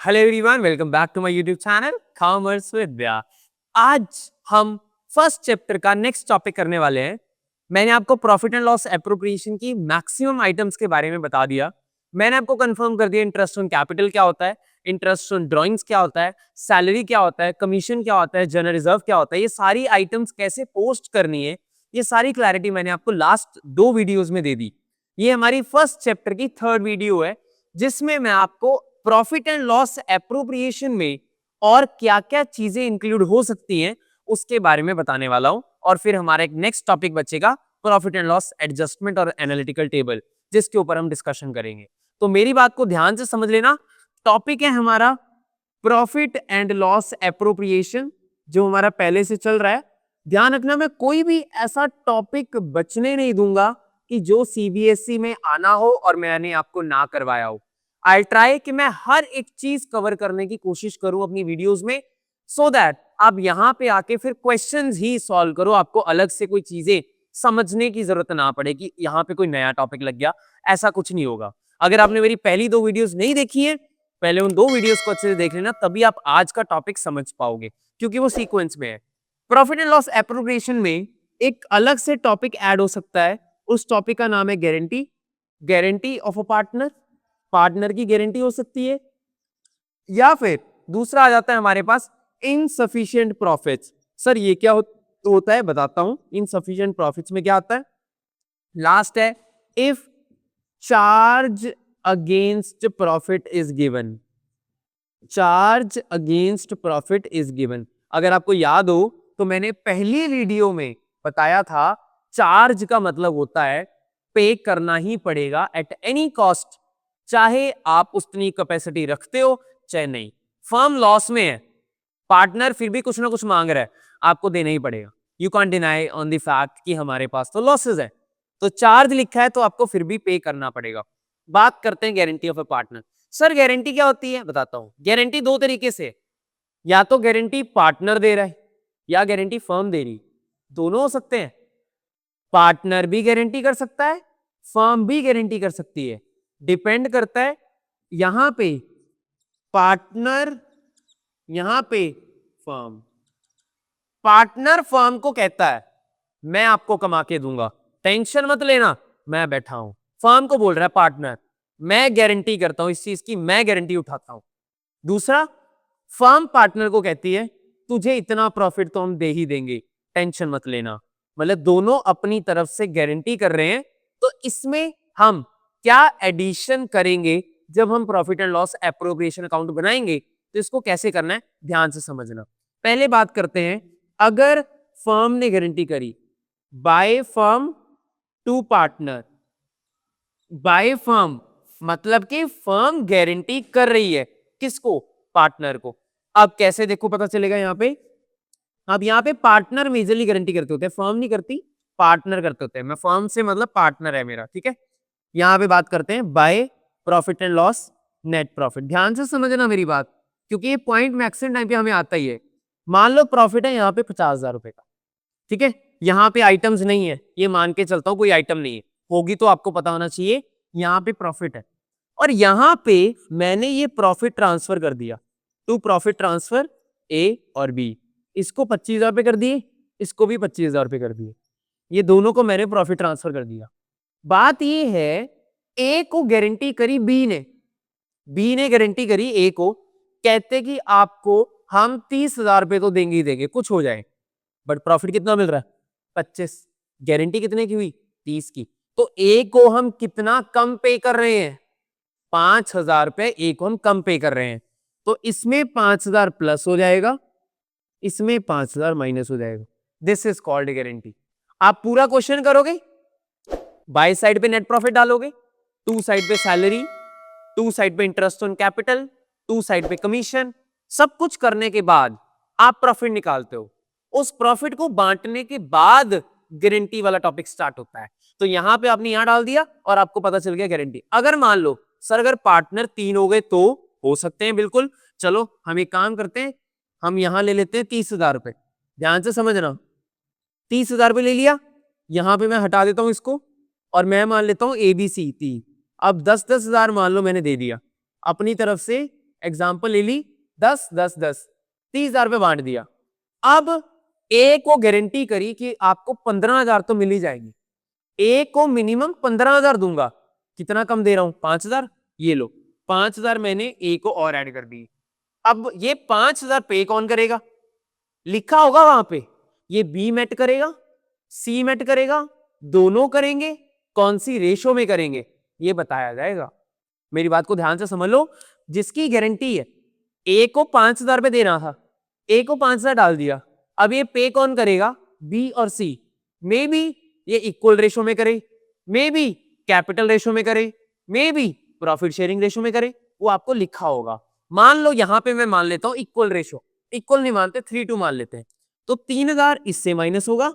Hello everyone, welcome back to my YouTube channel commerce Vidya. आज हम first chapter का next topic करने वाले हैं। मैंने आपको प्रॉफिट एंड लॉस एप्रोप्रिएशन की मैक्सिमम आइटम्स के बारे में बता दिया। मैंने आपको कंफर्म कर दिया इंटरेस्ट ऑन कैपिटल क्या होता है, इंटरेस्ट ऑन ड्राइंग्स क्या होता है, सैलरी क्या होता है, कमीशन क्या होता है, जनरल रिजर्व क्या होता है, ये सारी आइटम्स कैसे पोस्ट करनी है, ये सारी क्लैरिटी मैंने आपको लास्ट 2 वीडियोस में दे दी। ये हमारी फर्स्ट चैप्टर की 3rd वीडियो है, जिसमें मैं आपको प्रॉफिट एंड लॉस एप्रोप्रिएशन में और क्या-क्या चीजें इंक्लूड हो सकती हैं उसके बारे में बताने वाला हूं। और फिर हमारा एक नेक्स्ट टॉपिक बचेगा प्रॉफिट एंड लॉस एडजस्टमेंट और एनालिटिकल टेबल, जिसके ऊपर हम डिस्कशन करेंगे। तो मेरी बात को ध्यान से समझ लेना। टॉपिक है हमारा प्रॉफिट एंड लॉस एप्रोप्रिएशन, जो हमारा पहले से चल रहा है। ध्यान रखना, मैं कोई भी ऐसा टॉपिक बचने नहीं दूंगा कि जो सीबीएसई में आना हो और मैंने आपको ना करवाया हो। आई ट्राई कि मैं हर एक चीज कवर करने की कोशिश करूं अपनी वीडियोस में, सो दैट आप यहां पे आके फिर क्वेश्चंस ही सॉल्व करो। आपको अलग से कोई चीजें समझने की जरूरत ना पड़े कि यहाँ पे कोई नया टॉपिक लग गया, ऐसा कुछ नहीं होगा। अगर आपने मेरी पहली 2 वीडियोस नहीं देखी है, पहले उन 2 वीडियोस को अच्छे से देख लेना, तभी आप आज का टॉपिक समझ पाओगे, क्योंकि वो सीक्वेंस में है। प्रॉफिट एंड लॉस एप्रोप्रिएशन में एक अलग से टॉपिक ऐड हो सकता है। उस टॉपिक का नाम है guarantee, guarantee of a partner. Partner की गारंटी हो सकती है, या फिर दूसरा आ जाता है हमारे पास इनसफिशिएंट प्रॉफिट्स। सर ये क्या होता है, बताता हूं। इनसफिशिएंट प्रॉफिट्स में क्या आता है, लास्ट है if charge against profit is given. Charge against profit is given. अगर आपको याद हो तो मैंने पहली वीडियो में बताया था, चार्ज का मतलब होता है पे करना ही पड़ेगा एट एनी कॉस्ट, चाहे आप उतनी कैपेसिटी रखते हो चाहे नहीं। फर्म लॉस में है, पार्टनर फिर भी कुछ ना कुछ मांग रहा है, आपको देना ही पड़ेगा। You can deny on the fact कि हमारे पास तो लॉसेस है, तो चार्ज लिखा है तो आपको फिर भी पे करना पड़ेगा। बात करते हैं guarantee of a partner. Sir guarantee क्या होती है, बताता हूं। गारंटी 2 तरीके से, या तो गारंटी पार्टनर दे रहा है या गारंटी फर्म दे रही, दोनों हो सकते हैं। पार्टनर भी गारंटी कर सकता है, फर्म भी गारंटी कर सकती है, डिपेंड करता है यहां पे पार्टनर, यहां पे फर्म। पार्टनर फर्म को कहता है मैं आपको कमा के दूंगा, टेंशन मत लेना, मैं बैठा हूं। फर्म को बोल रहा है पार्टनर, मैं गारंटी करता हूं इस चीज की, मैं गारंटी उठाता हूं। दूसरा, फर्म पार्टनर को कहती है तुझे इतना प्रॉफिट तो हम दे ही देंगे, टेंशन मत लेना। मतलब दोनों अपनी तरफ से गारंटी कर रहे हैं। तो इसमें हम क्या एडिशन करेंगे जब हम profit and loss appropriation account बनाएंगे, तो इसको कैसे करना है ध्यान से समझना। पहले बात करते हैं, अगर फर्म ने गारंटी करी, by firm to partner. By firm मतलब कि फर्म गारंटी कर रही है किसको, पार्टनर को। अब कैसे देखो पता चलेगा यहां पे, अब यहां पे पार्टनर मेजरली गारंटी करते होते हैं, फर्म नहीं करती, पार्टनर करते होते हैं। मैं फर्म से मतलब पार्टनर है मेरा, ठीक है। यहां पे बात करते हैं by profit and loss net profit. ध्यान से समझना मेरी बात, क्योंकि ये पॉइंट मैक्सिमम टाइम पे हमें आता ही है। मान लो प्रॉफिट है यहाँ पे 50,000 रुपए का, ठीक है। यहाँ पे आइटम्स नहीं है, ये मान के चलता हूं कोई आइटम नहीं है, होगी तो आपको पता होना चाहिए। यहाँ पे प्रॉफिट है और यहाँ पे मैंने ये प्रॉफिट ट्रांसफर कर दिया टू प्रॉफिट ट्रांसफर ए और बी। इसको 25,000 रुपए कर दिए, इसको भी 25,000 रुपए कर दिए, ये दोनों को मैंने प्रॉफिट ट्रांसफर कर दिया। बात ये है, ए को गारंटी करी बी ने, बी ने गारंटी करी ए को, कहते कि आपको हम 30,000 रुपए तो देंगे ही देंगे, कुछ हो जाए, बट प्रॉफिट कितना मिल रहा है, 25। गारंटी कितने की हुई, 30 की। तो ए को हम कितना कम पे कर रहे हैं, 5,000 रुपए ए को हम कम पे कर रहे हैं। तो इसमें 5,000 प्लस हो जाएगा, इसमें 5,000 माइनस हो जाएगा। This is called guarantee. आप पूरा क्वेश्चन करोगे, बाय साइड पे नेट प्रॉफिट डालोगे, टू साइड पे सैलरी, टू साइड पे interest on capital, to side पे कमीशन, सब कुछ करने के बाद आप प्रॉफिट निकालते हो। उस प्रॉफिट को बांटने के बाद गारंटी वाला टॉपिक स्टार्ट होता है। तो यहां पे आपने यहां डाल दिया और आपको पता चल गया गारंटी। अगर मान लो सर अगर पार्टनर 3 हो गए तो हो सकते हैं, बिल्कुल। चलो हम एक काम करते हैं, हम यहां ले लेते हैं 30,000 रुपए। ध्यान से समझना, 30,000 रुपए ले लिया, यहां पे मैं हटा देता हूं इसको और मैं मान लेता हूं एबीसी 3। अब 10-10 हजार मान लो मैंने दे दिया अपनी तरफ से, एग्जाम्पल ले ली 10 10 10 30,000 पे बांट दिया। अब ए को गारंटी करी कि आपको 15,000 तो मिल ही जाएगी, ए को मिनिमम 15,000 दूंगा, कितना कम दे रहा हूं 5,000, ये लो 5,000 मैंने ए को और ऐड कर दी। अब ये 5,000 पे कौन करेगा, लिखा होगा वहां पे, ये बी मेट करेगा, सी मेट करेगा, दोनों करेंगे, कौन सी रेशो में करेंगे ये बताया जाएगा। मेरी बात को ध्यान से समझ लो, जिसकी गारंटी है ए को 5,000 पे देना था, ए को 5,000 डाल दिया, अब ये पे कौन करेगा, बी और सी। मे बी ये इक्वल रेशो में करे, मे बी कैपिटल रेशो में करे, may be profit sharing ratio में करे, वो आपको लिखा होगा। मान लो यहां पे मैं मान लेता हूं इक्वल रेशो, इक्वल नहीं मानते 3:2 मान लेते हैं, तो 3,000 इससे माइनस होगा,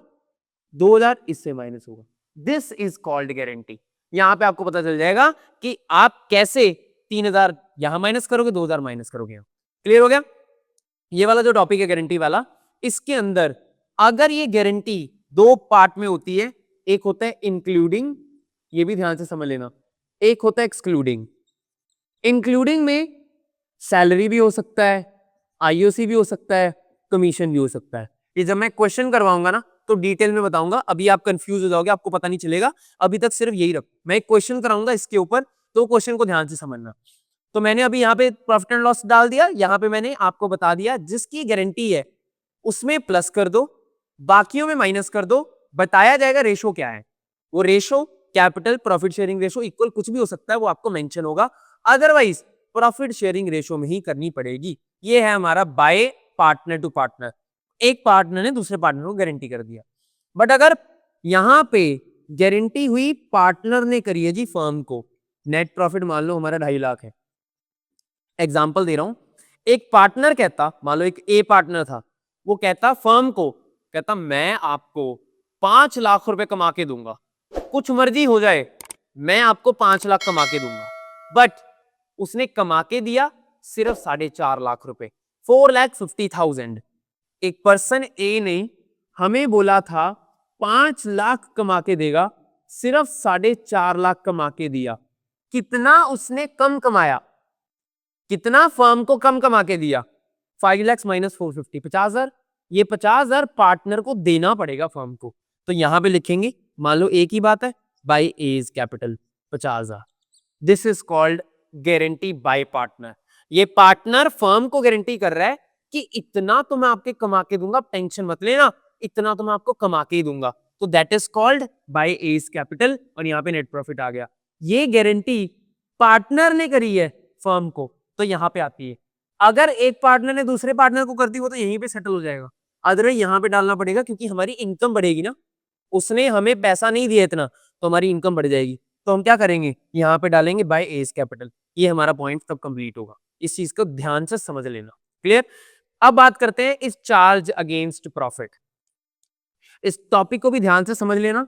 2,000 इससे माइनस होगा। This is called guarantee. यहां पे आपको पता चल जाएगा कि आप कैसे 3,000 यहां माइनस करोगे, 2,000 माइनस करोगे। क्लियर हो गया? ये वाला जो टॉपिक है गारंटी वाला, इसके अंदर अगर ये गारंटी दो पार्ट में होती है, एक होता है इंक्लूडिंग, ये भी ध्यान से समझ लेना, एक होता है एक्सक्लूडिंग। इंक्लूडिंग में सैलरी भी हो सकता है, आईओसी भी हो सकता है, कमीशन भी हो सकता है। ये जब मैं क्वेश्चन करवाऊंगा ना तो डिटेल में बताऊंगा, अभी आप कंफ्यूज हो जाओगे, आपको पता नहीं चलेगा, अभी तक सिर्फ यही रखो। मैं एक क्वेश्चन कराऊंगा इसके ऊपर, तो क्वेश्चन को ध्यान से समझना। तो मैंने अभी यहाँ पे प्रॉफिट एंड लॉस डाल दिया, यहाँ पे मैंने आपको बता दिया जिसकी गारंटी है उसमें प्लस कर दो, बाकियों में माइनस कर दो, बताया जाएगा रेशो क्या है। वो ratio capital profit sharing ratio equal कुछ भी हो सकता है, वो आपको मेंशन होगा, अदरवाइज प्रॉफिट शेयरिंग रेशो में ही करनी पड़ेगी। ये है हमारा बाय पार्टनर टू पार्टनर, एक पार्टनर ने दूसरे पार्टनर को गारंटी कर दिया। बट अगर यहां पे गारंटी हुई पार्टनर ने करी है जी फर्म को, नेट प्रॉफिट मान लो हमारा 2.5 लाख है, एग्जाम्पल दे रहा हूं, एक पार्टनर कहता, मान लो एक ए पार्टनर था, वो कहता फर्म को, कहता मैं आपको 5 लाख रुपए कमा के दूंगा, कुछ मर्जी हो जाए मैं आपको 5 लाख कमा के दूंगा। बट उसने कमा के दिया सिर्फ 4.5 लाख रुपए, 4,50,000। एक पर्सन ए ने हमें बोला था 5 लाख कमा के देगा, सिर्फ 4.5 लाख कमा के दिया। कितना उसने कम कमाया, कितना फर्म को कम कमा के दिया, 5 लाख माइनस 450, 50,000। ये 50,000 पार्टनर को देना पड़ेगा फर्म को, तो यहां पे लिखेंगे, मान लो ए की बात है, by A's capital 50,000। This is called guarantee by partner. ये पार्टनर फर्म को गारंटी कर रहा है कि इतना तो मैं आपके कमा के दूंगा, टेंशन मत लेना, इतना तो मैं आपको कमा के ही दूंगा, तो that is called by A's capital, और यहां पे नेट प्रॉफिट आ गया। ये गारंटी पार्टनर ने करी है फर्म को, तो यहां पे आती है। अगर एक पार्टनर ने दूसरे पार्टनर को कर दी, वो तो यहीं पे सेटल हो जाएगा, अदरवाइज यहां पे डालना पड़ेगा, क्योंकि हमारी इनकम बढ़ेगी ना, उसने हमें पैसा नहीं दिया इतना, तो हमारी इनकम बढ़ जाएगी, तो हम क्या करेंगे, यहां पे डालेंगे बाय एज कैपिटल। ये हमारा पॉइंट तब कंप्लीट होगा, इस चीज को ध्यान से समझ लेना। क्लियर? अब बात करते हैं इस चार्ज अगेंस्ट प्रॉफिट, इस टॉपिक को भी ध्यान से समझ लेना।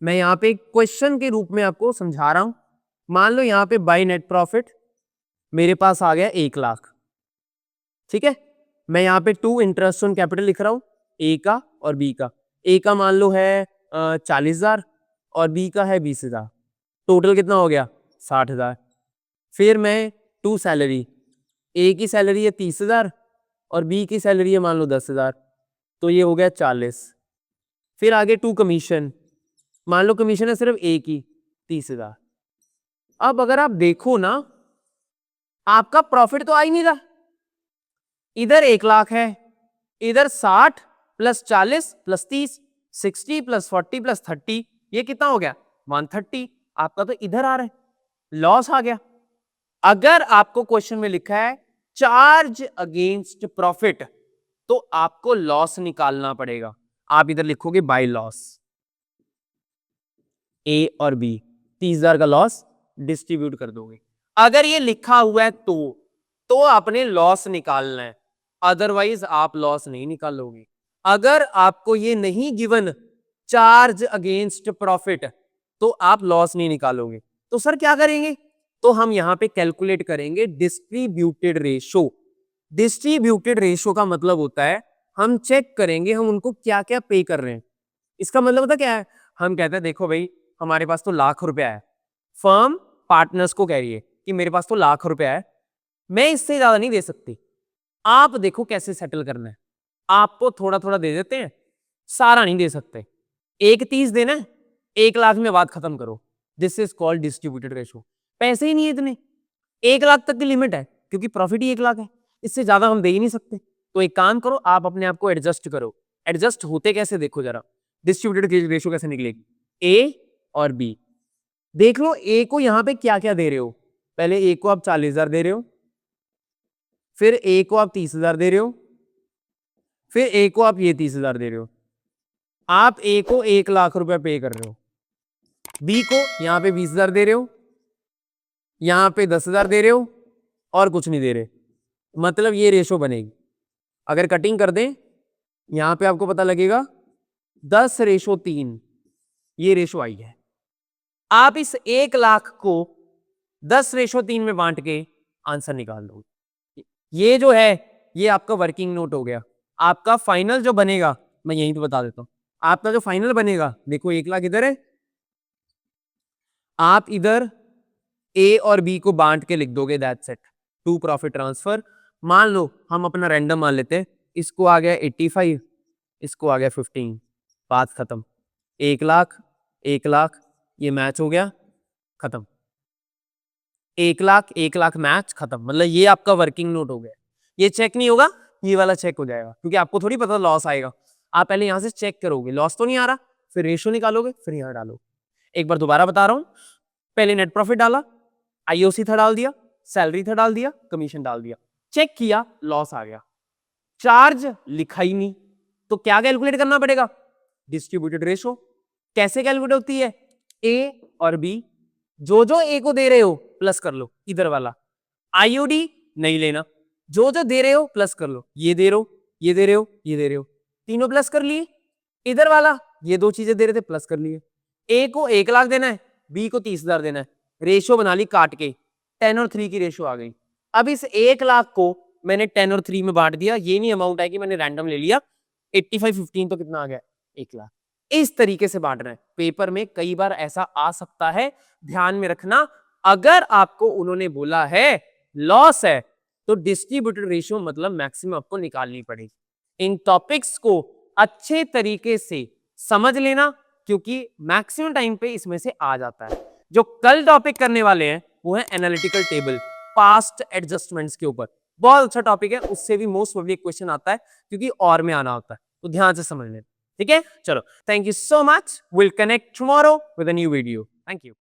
मैं यहां पे एक क्वेश्चन के रूप में आपको समझा रहा हूं। मान लो यहां पे बाय नेट प्रॉफिट मेरे पास आ गया 1 लाख, ठीक है, मैं यहां पे 2 इंटरेस्ट ऑन कैपिटल लिख रहा हूं, ए का और बी का। ए का मान लो है 40,000 और बी का है 20,000, टोटल कितना हो गया 60,000। फिर मैं 2 सैलरी, ए की सैलरी है 30,000 और बी की सैलरी है मान लो 10,000, तो ये हो गया 40। फिर आगे 2 कमीशन, मान लो कमीशन है सिर्फ ए की 30,000। अब अगर आप देखो ना, आपका प्रॉफिट तो आ ही नहीं रहा, इधर 1 लाख है, इधर 60 प्लस 40 प्लस 30, 60 प्लस 40 प्लस 30, ये कितना हो गया 130। आपका तो इधर आ रहा है, लॉस आ गया। अगर आपको क्वेश्चन में लिखा है चार्ज अगेंस्ट प्रॉफिट, तो आपको लॉस निकालना पड़ेगा। आप इधर लिखोगे बाय लॉस, ए और बी 30,000 का लॉस डिस्ट्रीब्यूट कर दोगे। अगर ये लिखा हुआ है तो आपने लॉस निकालना है, अदरवाइज आप लॉस नहीं निकालोगे। अगर आपको ये नहीं गिवन चार्ज अगेंस्ट प्रॉफिट, तो आप लॉस नहीं निकालोगे। तो सर क्या करेंगे, तो हम यहां पे कैलकुलेट करेंगे डिस्ट्रीब्यूटेड रेशो। डिस्ट्रीब्यूटेड रेशो का मतलब होता है हम चेक करेंगे हम उनको क्या क्या पे कर रहे हैं। इसका मतलब होता क्या है, हम कहते हैं देखो भाई हमारे पास तो लाख रुपया है, फर्म पार्टनर्स को कह रही है कि मेरे पास तो लाख रुपया है, मैं इससे ज्यादा नहीं दे सकती, आप देखो कैसे सेटल करना है। आपको थोड़ा थोड़ा दे देते हैं, सारा नहीं दे सकते। 1:30 देना है, 1 लाख में बात खत्म करो। This is called distributed ratio. पैसे ही नहीं है इतने, 1 लाख तक की लिमिट है, क्योंकि प्रॉफिट ही 1 लाख है, इससे ज्यादा हम दे ही नहीं सकते। तो एक काम करो, आप अपने आप को एडजस्ट करो। एडजस्ट होते कैसे देखो जरा, डिस्ट्रीब्यूटेड रेशो कैसे निकलेगी। ए और बी, देख लो ए को यहां पे क्या क्या दे रहे हो। पहले ए को आप 40,000 दे रहे हो, फिर ए को आप 30,000 दे रहे हो, फिर ए को आप ये 30,000 दे रहे हो। आप ए को 1 लाख रुपए पे कर रहे हो, बी को यहां पे 20,000 दे रहे हो, यहां पे 10,000 दे रहे हो और कुछ नहीं दे रहे। मतलब ये रेशो बनेगी। अगर कटिंग कर दें, यहां पे आपको पता लगेगा 10:3 ये रेशो आई है। आप इस 1 लाख को 10:3 में बांट के आंसर निकाल दो। ये जो है ये आपका वर्किंग नोट हो गया। आपका फाइनल जो बनेगा, मैं यहीं पे बता देता हूं, आपका जो फाइनल बनेगा, देखो 1 लाख इधर है, आप इधर ए और बी को बांट के लिख दोगे, that's it, to profit transfer. मान लो हम अपना रैंडम मान लेते हैं, इसको आ गया 85, इसको आ गया 15, बात खत्म। 1 लाख 1 लाख ये मैच हो गया, खत्म। 1 लाख 1 लाख मैच, खत्म। मतलब ये आपका वर्किंग नोट हो गया। ये चेक नहीं होगा, ये वाला चेक हो जाएगा, क्योंकि आपको थोड़ी पता लॉस आएगा। आप पहले यहां से चेक करोगे लॉस तो नहीं आ रहा, फिर रेशो निकालोगे, फिर यहां डालोगे। एक बार दोबारा बता रहा हूं, पहले नेट प्रॉफिट डाला, आईओसी था डाल दिया, सैलरी था डाल दिया, कमीशन डाल दिया, चेक किया, लॉस आ गया, चार्ज लिखा ही नहीं, तो क्या कैलकुलेट करना पड़ेगा, डिस्ट्रीब्यूटेड रेशो। कैसे कैलकुलेट होती है, ए और बी, जो ए को दे रहे हो प्लस कर लो, इधर वाला आईओडी नहीं लेना, जो दे रहे हो प्लस कर लो, ये दे रहे हो, ये दे रहे हो, ये दे रहे हो, तीनों प्लस कर लिए। इधर वाला ये दो चीजें दे रहे थे, प्लस कर लिए। ए को 1 लाख देना है, बी को 30,000 देना है, रेशो बना ली काट के, 10 और 3 की रेशो आ गई। अब इस 1 लाख को मैंने 10 और 3 में बांट दिया, ये नहीं अमाउंट है कि मैंने रैंडम ले लिया, 85-15 तो कितना आ गया, 1 लाख। इस तरीके से बांटना है। पेपर में कई बार ऐसा आ सकता है, ध्यान में रखना। अगर आपको उन्होंने बोला है लॉस है, तो डिस्ट्रीब्यूटेड रेशियो मतलब मैक्सिमम आपको निकालनी पड़ेगी। इन टॉपिक्स को अच्छे तरीके से समझ लेना, क्योंकि मैक्सिमम टाइम पे इसमें से आ जाता है। जो कल टॉपिक करने वाले हैं वो है एनालिटिकल टेबल, पास्ट एडजस्टमेंट्स के ऊपर। बहुत अच्छा टॉपिक है, उससे भी मोस्ट प्रोबेबली क्वेश्चन आता है, क्योंकि और में आना होता है, तो ध्यान से समझ लेना। ठीक है, चलो, thank you so much, will connect tomorrow with a new video. Thank you.